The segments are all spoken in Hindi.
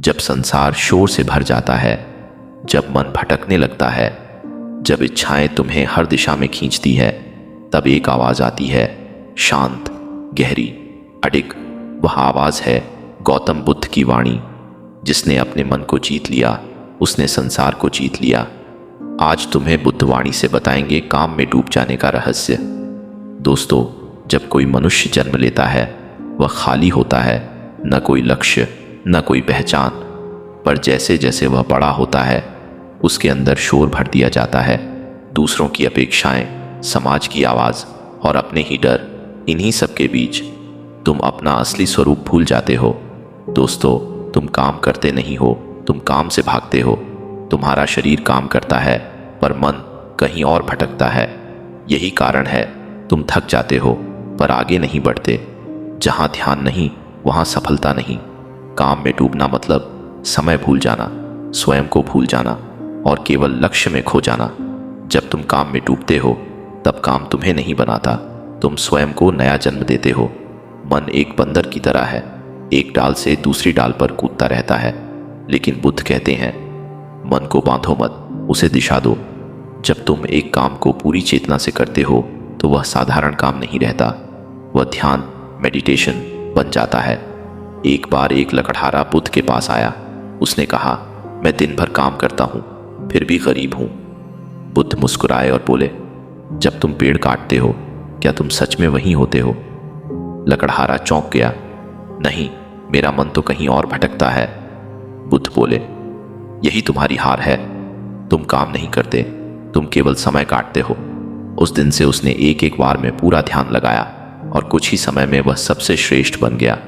जब संसार शोर से भर जाता है, जब मन भटकने लगता है, जब इच्छाएं तुम्हें हर दिशा में खींचती है, तब एक आवाज़ आती है, शांत, गहरी, अडिग। वह आवाज़ है गौतम बुद्ध की वाणी। जिसने अपने मन को जीत लिया, उसने संसार को जीत लिया। आज तुम्हें बुद्धवाणी से बताएंगे काम में डूब जाने का रहस्य। दोस्तों, जब कोई मनुष्य जन्म लेता है, वह खाली होता है, न कोई लक्ष्य, न कोई पहचान। पर जैसे जैसे वह बड़ा होता है, उसके अंदर शोर भर दिया जाता है। दूसरों की अपेक्षाएं, समाज की आवाज़ और अपने ही डर। इन्हीं सब के बीच तुम अपना असली स्वरूप भूल जाते हो। दोस्तों, तुम काम करते नहीं हो, तुम काम से भागते हो। तुम्हारा शरीर काम करता है, पर मन कहीं और भटकता है। यही कारण है तुम थक जाते हो, पर आगे नहीं बढ़ते। जहाँ ध्यान नहीं, वहाँ सफलता नहीं। काम में डूबना मतलब समय भूल जाना, स्वयं को भूल जाना और केवल लक्ष्य में खो जाना। जब तुम काम में डूबते हो, तब काम तुम्हें नहीं बनाता, तुम स्वयं को नया जन्म देते हो। मन एक बंदर की तरह है, एक डाल से दूसरी डाल पर कूदता रहता है। लेकिन बुद्ध कहते हैं, मन को बांधो मत, उसे दिशा दो। जब तुम एक काम को पूरी चेतना से करते हो, तो वह साधारण काम नहीं रहता, वह ध्यान, मेडिटेशन बन जाता है। एक बार एक लकड़हारा बुद्ध के पास आया। उसने कहा, मैं दिन भर काम करता हूँ, फिर भी गरीब हूँ। बुद्ध मुस्कुराए और बोले, जब तुम पेड़ काटते हो, क्या तुम सच में वहीं होते हो? लकड़हारा चौंक गया। नहीं, मेरा मन तो कहीं और भटकता है। बुद्ध बोले, यही तुम्हारी हार है। तुम काम नहीं करते, तुम केवल समय काटते हो। उस दिन से उसने एक एक बार में पूरा ध्यान लगाया और कुछ ही समय में वह सबसे श्रेष्ठ बन गया।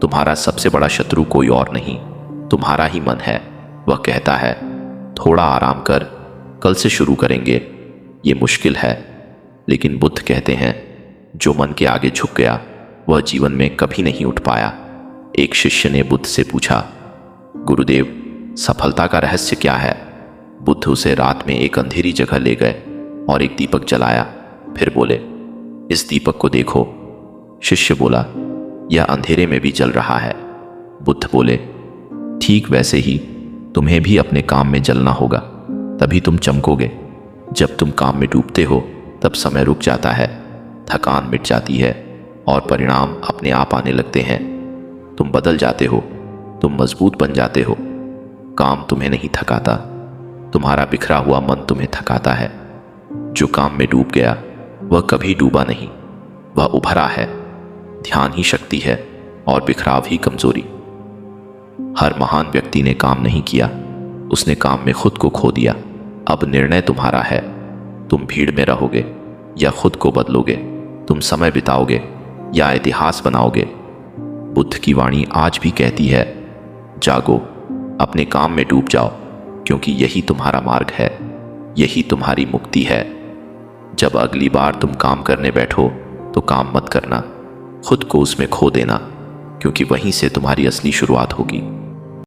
तुम्हारा सबसे बड़ा शत्रु कोई और नहीं, तुम्हारा ही मन है। वह कहता है, थोड़ा आराम कर, कल से शुरू करेंगे। ये मुश्किल है, लेकिन बुद्ध कहते हैं, जो मन के आगे झुक गया, वह जीवन में कभी नहीं उठ पाया। एक शिष्य ने बुद्ध से पूछा, गुरुदेव, सफलता का रहस्य क्या है? बुद्ध उसे रात में एक अंधेरी जगह ले गए और एक दीपक जलाया। फिर बोले, इस दीपक को देखो। शिष्य बोला, यह अंधेरे में भी जल रहा है। बुद्ध बोले, ठीक वैसे ही तुम्हें भी अपने काम में जलना होगा, तभी तुम चमकोगे। जब तुम काम में डूबते हो, तब समय रुक जाता है, थकान मिट जाती है और परिणाम अपने आप आने लगते हैं। तुम बदल जाते हो, तुम मजबूत बन जाते हो। काम तुम्हें नहीं थकाता, तुम्हारा बिखरा हुआ मन तुम्हें थकाता है। जो काम में डूब गया, वह कभी डूबा नहीं, वह उभरा है। ध्यान ही शक्ति है और बिखराव ही कमजोरी। हर महान व्यक्ति ने काम नहीं किया, उसने काम में खुद को खो दिया। अब निर्णय तुम्हारा है, तुम भीड़ में रहोगे या खुद को बदलोगे, तुम समय बिताओगे या इतिहास बनाओगे। बुद्ध की वाणी आज भी कहती है, जागो, अपने काम में डूब जाओ, क्योंकि यही तुम्हारा मार्ग है, यही तुम्हारी मुक्ति है। जब अगली बार तुम काम करने बैठो, तो काम मत करना, खुद को उसमें खो देना, क्योंकि वहीं से तुम्हारी असली शुरुआत होगी।